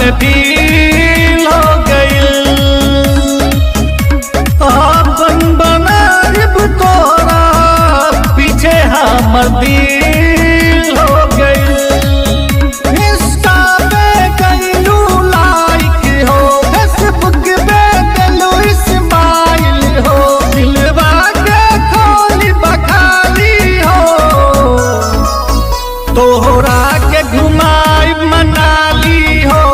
में फील हो गइल। अपन बनाइब तोरा पीछे हमर दिल हो गइल। इंस्टा पे कइलू लाइक हो, फेसबुक पे देलू स्माइल हो, दिलवा के खोली बखाली हो। तोहरा के घुमाई मनाली हो,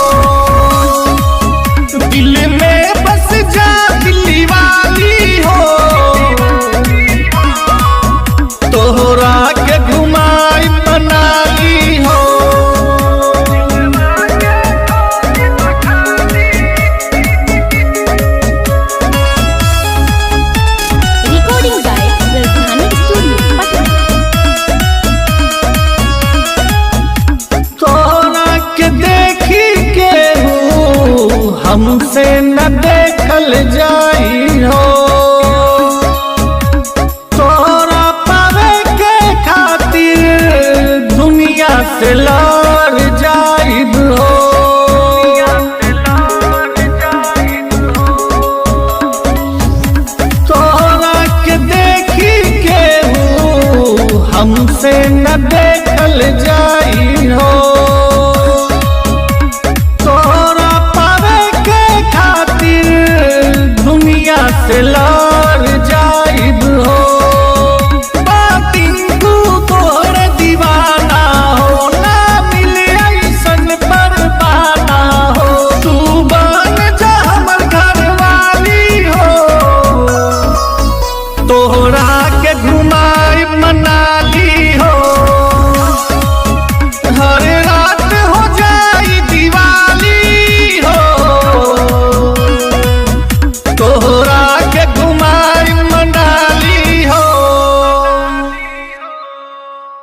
दिल में बस जा दिल्ली वाली हो। तोहरा के घुमाई मनाली हो। रिकॉर्डिंग बाय राजधानी स्टूडियो पटना। तोहरा के देखी के हमसे